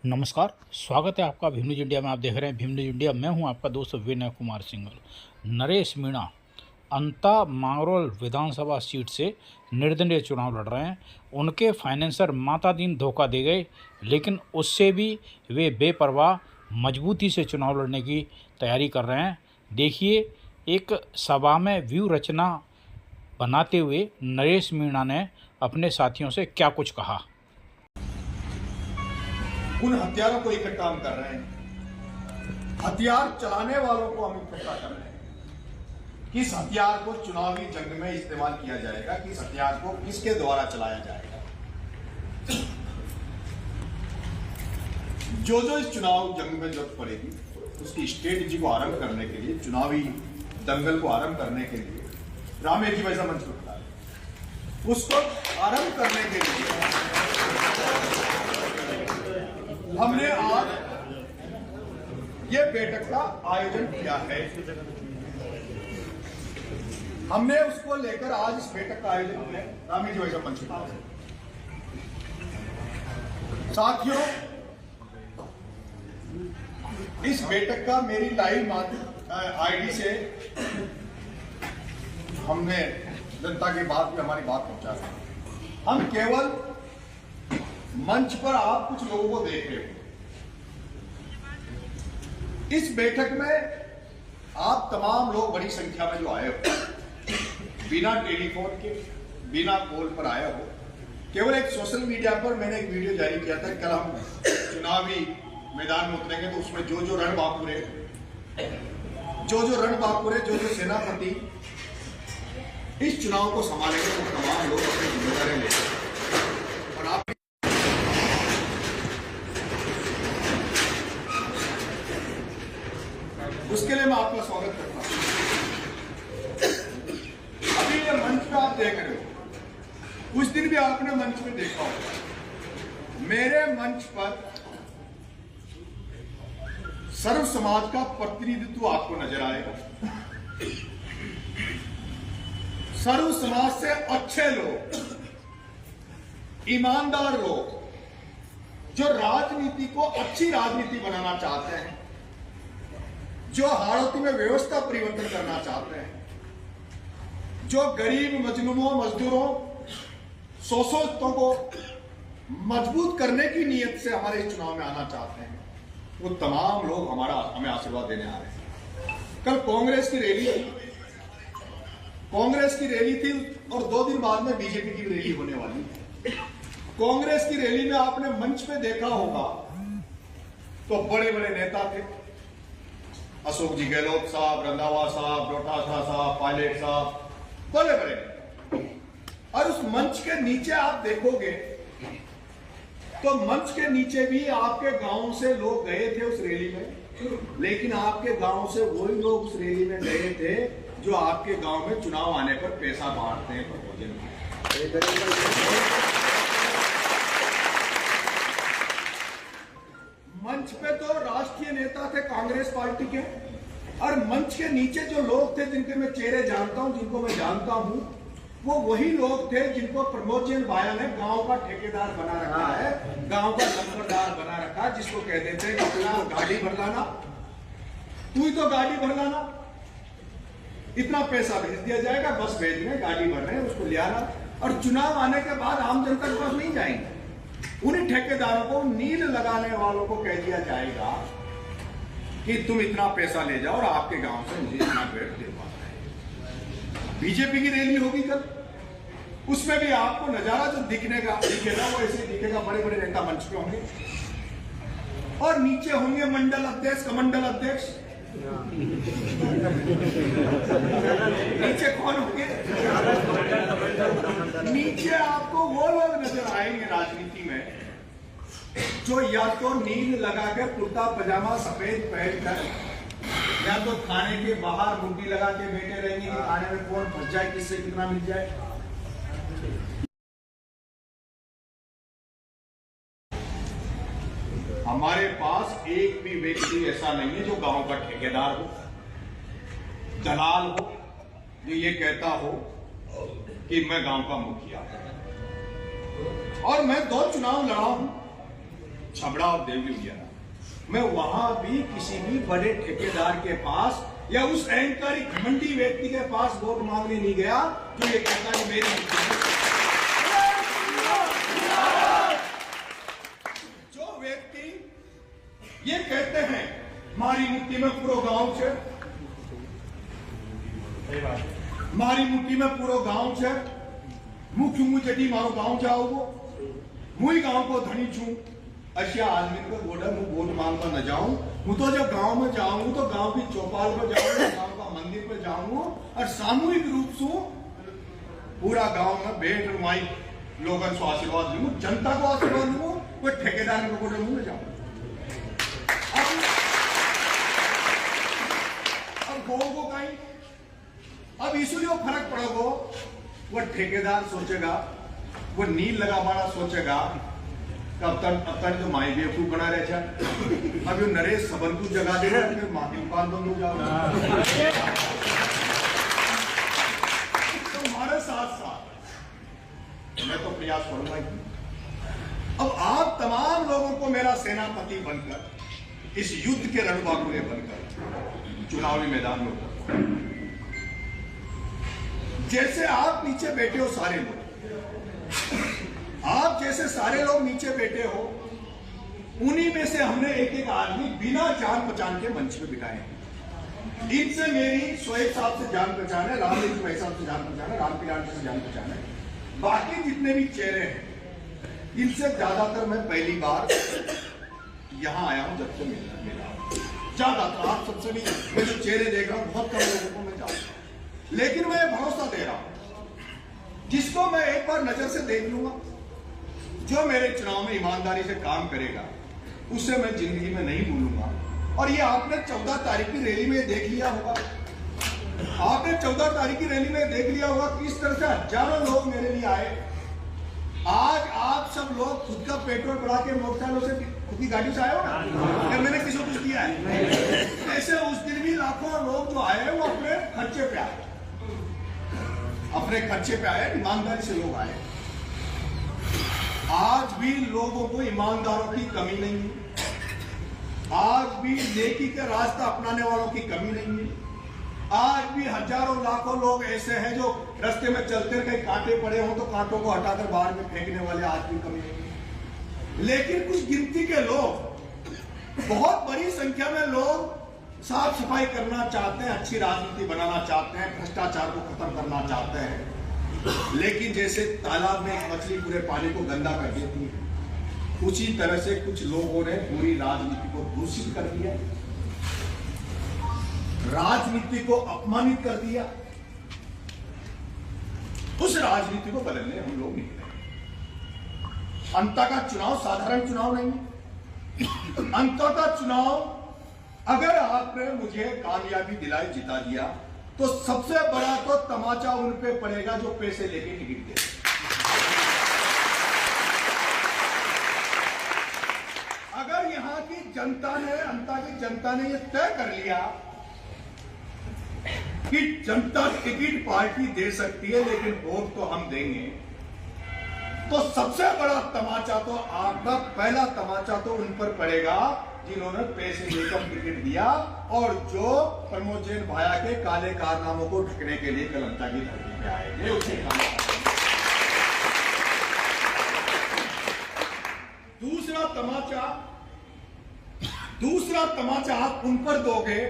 नमस्कार, स्वागत है आपका भीम न्यूज इंडिया में। आप देख रहे हैं भीम न्यूज इंडिया। मैं हूं आपका दोस्त विनय कुमार सिंघल। नरेश मीणा अंता मांगरोल विधानसभा सीट से निर्दलीय चुनाव लड़ रहे हैं। उनके फाइनेंसर माता दीन धोखा दे गए, लेकिन उससे भी वे बेपरवाह मजबूती से चुनाव लड़ने की तैयारी कर रहे हैं। देखिए, एक सभा में व्यू रचना बनाते हुए नरेश मीणा ने अपने साथियों से क्या कुछ कहा। उन हथियारों को इकट्ठा हम कर रहे हैं। हथियार चलाने वालों को हम इकट्ठा कर रहे हैं। किस हथियार को चुनावी जंग में इस्तेमाल किया जाएगा, किस हथियार को किसके द्वारा चलाया जाएगा। जो जो इस चुनाव जंग में जरूरत पड़ेगी, उसकी स्ट्रेटेजी को आरंभ करने के लिए, चुनावी दंगल को आरंभ करने के लिए रामे जी वैसा मंच होता है, उसको आरंभ करने के लिए हमने आज ये बैठक का आयोजन किया है। हमने उसको लेकर आज इस बैठक का आयोजन किया। रामी जी वैसा मंच साथियों, इस बैठक का मेरी लाइव आईडी से हमने जनता की बात में हमारी बात पहुंचा। हम केवल मंच पर आप कुछ लोगों को देख रहे हो। इस बैठक में आप तमाम लोग बड़ी संख्या में जो आए हो, बिना टेलीफोन के, बिना कॉल पर आए हो। केवल एक सोशल मीडिया पर मैंने एक वीडियो जारी किया था, कल हम चुनावी मैदान में उतरेंगे तो उसमें जो जो रण बांकुरे, जो जो सेनापति इस चुनाव को संभालेंगे, वो तमाम लोग अपनी जिम्मेदारी लेंगे। और आप उसके लिए मैं आपका स्वागत करता हूं। अभी ये मंच पे आप देख रहे हो, उस दिन भी आपने मंच में देखा होगा। मेरे मंच पर सर्व समाज का प्रतिनिधित्व आपको नजर आएगा। सर्व समाज से अच्छे लोग, ईमानदार लोग, जो राजनीति को अच्छी राजनीति बनाना चाहते हैं, जो हाड़ौती में व्यवस्था परिवर्तन करना चाहते हैं, जो गरीब मजलूमों, मजदूरों, शोषितों को मजबूत करने की नीयत से हमारे इस चुनाव में आना चाहते हैं, वो तमाम लोग हमें आशीर्वाद देने आ रहे हैं। कल कांग्रेस की रैली थी और 2 दिन बाद में बीजेपी की रैली होने वाली है। कांग्रेस की रैली में आपने मंच पे देखा होगा तो बड़े बड़े नेता थे, अशोक जी गहलोत साहब, रंधावा साहब, डोटासरा साहब, पायलट साहब, बड़े बड़े। और उस मंच के नीचे आप देखोगे तो मंच के नीचे भी आपके गांव से लोग गए थे उस रैली में, लेकिन आपके गांव से वही लोग उस रैली में गए थे जो आपके गांव में चुनाव आने पर पैसा बांटते हैं प्रमोजन में। मंच पे तो राष्ट्रीय नेता थे कांग्रेस पार्टी के, और मंच के नीचे जो लोग थे जिनके मैं चेहरे जानता हूं, जिनको मैं जानता हूं, वो वही लोग थे जिनको प्रमोद भाया ने गांव का ठेकेदार बना रखा है, गांव का नंबरदार बना रखा है, जिसको कह देते हैं कि तू गाड़ी भर लाना, तू ही तो गाड़ी भर लाना, इतना पैसा भेज दिया जाएगा, बस भेज रहे, गाड़ी भर रहे हैं, उसको ले आना। और चुनाव आने के बाद आम जनता के पास नहीं जाएंगे। उन्हीं ठेकेदारों को, नील लगाने वालों को कह दिया जाएगा कि तुम इतना पैसा ले जाओ और आपके गांव से मुझे इतना वेट दे पाना है। बीजेपी की रैली होगी कल, उसमें भी आपको नजारा जो दिखेगा वो ऐसे दिखेगा। बड़े बड़े नेता मंच पे होंगे और नीचे होंगे मंडल अध्यक्ष, कमंडल अध्यक्ष। नीचे कौन होंगे? नीचे आपको वो लोग नजर आएंगे राजनीति में जो या तो नील लगाकर कुर्ता पजामा सफेद पहनकर, या तो थाने के बाहर मुट्ठी लगा के बैठे रहेंगे कि थाने में कौन फंस जाए, किससे कितना मिल जाए। हमारे पास एक भी व्यक्ति ऐसा नहीं है जो गांव का ठेकेदार हो, दलाल हो, जो ये कहता हो कि मैं गांव का मुखिया हूं। और मैं 2 चुनाव लड़ा हूं। छबड़ा और देवली उजियारा, मैं वहां भी किसी भी बड़े ठेकेदार के पास या उस अहंकारी घमंडी व्यक्ति के पास वोट मांगने नहीं गया जो ये कहता है मेरी जो व्यक्ति ये कहते हैं मारी मुट्ठी में पूरा गांव छे, मारी मुट्ठी में पूरा गांव छे, मुख्य मुझे मारो गांव जाओ मुई गांव को धनी छू अशिया आदमी को बोला मैं वोट मांगता न जाऊं, मैं तो जब गांव में जाऊं तो गांव की चौपाल पर जाऊंगा, गांव का मंदिर पर जाऊंगा और सामूहिक रूप से पूरा गांव में बैठ रुमाई लोगों से आशीर्वाद लूं, जनता को आशीर्वाद लूं, कोई ठेकेदार को बोले मुंह में जाऊं। अब गांव को कहीं अब इसलिए वो फर्क पड़ेगा, वो ठेकेदार सोचेगा, वो नील लगा वाला सोचेगा अब तक तो माई बेवकूफ बना रहे थे, अब यो नरेश सबन को जगा दे रहे फिर माँ की दुकान बंद हो जाओ। तो हमारे साथ साथ मैं तो प्रयास करूंगा ही। अब आप तमाम लोगों को मेरा सेनापति बनकर इस युद्ध के रणबांकुरे बनकर चुनावी मैदान में उतरना। जैसे आप नीचे बैठे हो सारे लोग, आप जैसे सारे लोग नीचे बैठे हो, उन्हीं में से हमने एक एक आदमी बिना जान पहचान के मंच पे बिठाए हैं। इनसे मेरी सोएब साहब से जान पहचान है, राम भाई साहब से जान पहचान है, राम पिलान से जान पहचान है, बाकी जितने भी चेहरे हैं इनसे ज्यादातर मैं पहली बार यहां आया हूं जब से मिला ज्यादातर आप सबसे भी मैं जो चेहरे देख रहा हूं बहुत कम लोगों को मैं जानता हूं, लेकिन मैं भरोसा दे रहा हूं जिसको मैं एक बार नजर से देख लूंगा, जो मेरे चुनाव में ईमानदारी से काम करेगा उसे मैं जिंदगी में नहीं भूलूंगा। और ये आपने 14 तारीख की रैली में देख लिया होगा, आपने 14 तारीख की रैली में देख लिया होगा किस तरह से हजारों लोग मेरे लिए आए। आज आप सब लोग खुद का पेट्रोल बढ़ा के मोटरसाइकिलों से खुद की गाड़ी से आए हो ना, या मैंने किसी को कुछ दिया है? ऐसे उस दिन भी लाखों लोग जो आए वो अपने खर्चे पे आए, अपने खर्चे पे आए, ईमानदारी से लोग आए। आज भी लोगों को ईमानदारों की कमी नहीं है, आज भी नेकी का रास्ता अपनाने वालों की कमी नहीं है, आज भी हजारों लाखों लोग ऐसे हैं जो रास्ते में चलते कहीं कांटे पड़े हों तो कांटों को हटाकर बाहर में फेंकने वाले आज भी कमी नहीं है। लेकिन कुछ गिनती के लोग, बहुत बड़ी संख्या में लोग साफ सफाई करना चाहते हैं, अच्छी राजनीति बनाना चाहते हैं, भ्रष्टाचार को खत्म करना चाहते हैं, लेकिन जैसे तालाब में एक मछली पूरे पानी को गंदा कर देती है, उसी तरह से कुछ लोगों ने पूरी राजनीति को दूषित कर दिया, राजनीति को अपमानित कर दिया। उस राजनीति को बदलने हम लोग नहीं रहे। अंत का चुनाव साधारण चुनाव नहीं है। अंत का चुनाव अगर आपने मुझे कामयाबी दिलाई, जिता दिया, तो सबसे बड़ा तो तमाचा उन पे पड़ेगा जो पैसे लेके टिकट दे। अगर यहां की जनता ने, अंता की जनता ने यह तय कर लिया कि जनता टिकट पार्टी दे सकती है लेकिन वोट तो हम देंगे, तो सबसे बड़ा तमाचा तो आपका, पहला तमाचा तो उन पर पड़ेगा जिन्होंने पैसे लेकर टिकट दिया और जो प्रमोद जैन भाया के काले कारनामों को ढकने के लिए कलंता की धरती पे आएंगे। उसे दूसरा तमाचा आप उन पर दोगे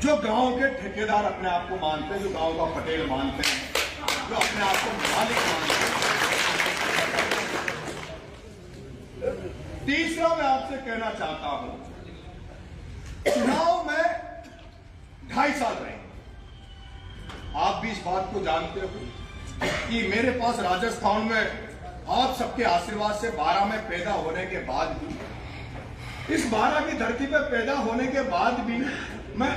जो गांव के ठेकेदार अपने आप को मानते हैं, जो गांव का पटेल मानते हैं, जो अपने आप को मालिक मानते हैं। तीसरा मैं आपसे कहना चाहता हूं, चुनाव में 2.5 साल रहे, आप भी इस बात को जानते हो कि मेरे पास राजस्थान में आप सबके आशीर्वाद से 12 में पैदा होने के बाद भी, इस 12 की धरती पर पैदा होने के बाद भी मैं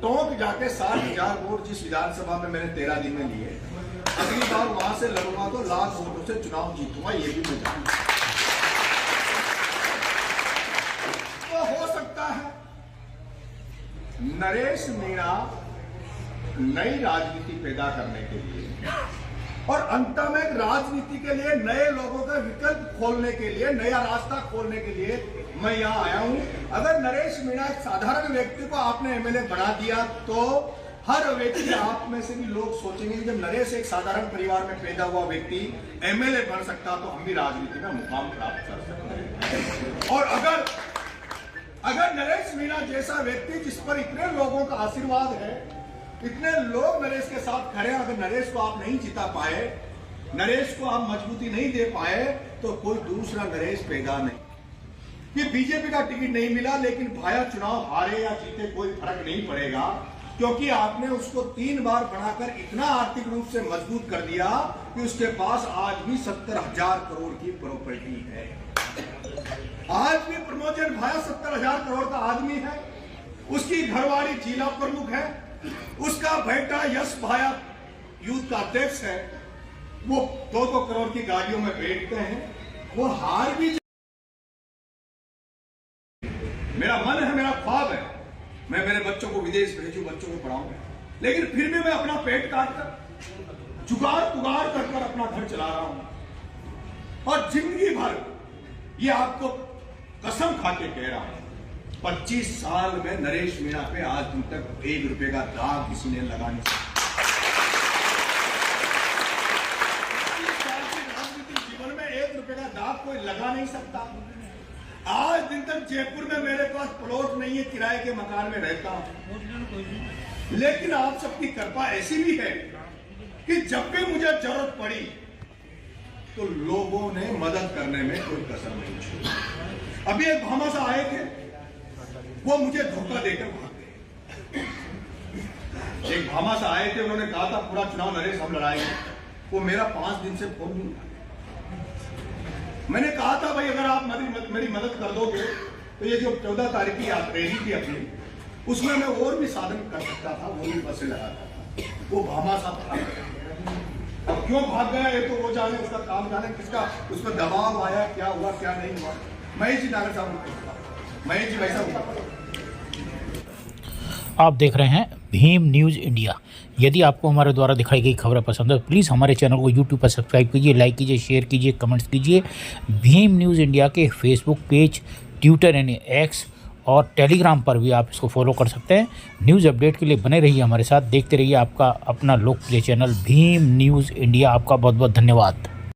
टोंक जाके 60,000 वोट जिस विधानसभा में मैंने 13 दिन में लिए, अगली बार वहां से लड़ूंगा तो लाख वोटों से चुनाव जीतूंगा, ये भी मैं जानता हूं। तो हो सकता है नरेश मीणा नई राजनीति पैदा करने के लिए और अंत में राजनीति के लिए नए लोगों का विकल्प खोलने के लिए, नया रास्ता खोलने के लिए मैं यहाँ आया हूँ। अगर नरेश मीणा एक साधारण व्यक्ति को आपने एमएलए बना दिया तो हर व्यक्ति, आप में से भी लोग सोचेंगे कि जब नरेश एक साधारण परिवार में पैदा हुआ व्यक्ति एमएलए बन सकता तो हम भी राजनीति में मुकाम प्राप्त कर सकते हैं। और अगर नरेश मीणा जैसा व्यक्ति जिस पर इतने लोगों का आशीर्वाद है, इतने लोग नरेश के साथ खड़े हैं, अगर नरेश को आप नहीं जिता पाए, नरेश को आप मजबूती नहीं दे पाए, तो कोई दूसरा नरेश पैदा नहीं। ये बीजेपी का टिकट नहीं मिला, लेकिन भाया चुनाव हारे या जीते कोई फर्क नहीं पड़ेगा, क्योंकि आपने उसको 3 बार बढ़ाकर इतना आर्थिक रूप से मजबूत कर दिया कि उसके पास आज भी 70,000 करोड़ की प्रॉपर्टी है। आज भी प्रमोद भाया 70,000 करोड़ का आदमी है। उसकी घरवाली जिला प्रमुख है, उसका बेटा यश भाया यूथ का अध्यक्ष है, वो 2-2 करोड़ की गाड़ियों में बैठते हैं। वो हार भी, मेरा मन है, मेरा ख्वाब है, मैं मेरे बच्चों को विदेश भेजूं, बच्चों को पढ़ाऊं, लेकिन फिर भी मैं अपना पेट काटकर जुगाड़ पुगाड़ कर अपना घर चला रहा हूं। और जिंदगी भर ये आपको कसम खा के कह रहा हूं, 25 साल में नरेश मीणा पे आज दिन तक 1 रुपए का दाग किसी ने लगा नहीं सकता। 25 साल के राजनीतिक जीवन में 1 रुपए का दाग कोई लगा नहीं सकता। आज दिन तक जयपुर में मेरे पास प्लॉट नहीं है, किराए के मकान में रहता हूं, लेकिन आप सबकी कृपा ऐसी भी है कि जब भी मुझे जरूरत पड़ी तो लोगों ने मदद करने में कोई कसर नहीं छोड़ी। अभी एक भामाशाह आए थे, वो मुझे धोखा देकर भाग गए। एक भामाशाह आए थे, उन्होंने कहा था पूरा चुनाव नरेश हम लड़ाएंगे। वो मेरा 5 दिन से फोन नहीं उठाया। मैंने कहा था भाई अगर आप मेरी मदद कर दोगे तो ये जो 14 तारीख की रैली थी अपनी, उसमें मैं और भी साधन कर सकता था, वो भी बसें लगाता था। वो भामाशाह भाग गया। अब क्यों भाग गया ये तो वो जाने, उसका काम जाने, किसका उस पर दबाव आया, क्या हुआ क्या नहीं हुआ। महेश जी नागर साहब, महेश जी भाई साहब। आप देख रहे हैं भीम न्यूज़ इंडिया। यदि आपको हमारे द्वारा दिखाई गई खबरें पसंद है तो प्लीज़ हमारे चैनल को यूट्यूब पर सब्सक्राइब कीजिए, लाइक कीजिए, शेयर कीजिए, कमेंट्स कीजिए। भीम न्यूज़ इंडिया के फेसबुक पेज, ट्विटर यानी एक्स और टेलीग्राम पर भी आप इसको फॉलो कर सकते हैं। न्यूज़ अपडेट के लिए बने रहिए हमारे साथ, देखते रहिए आपका अपना लोकप्रिय चैनल भीम न्यूज़ इंडिया। आपका बहुत बहुत धन्यवाद।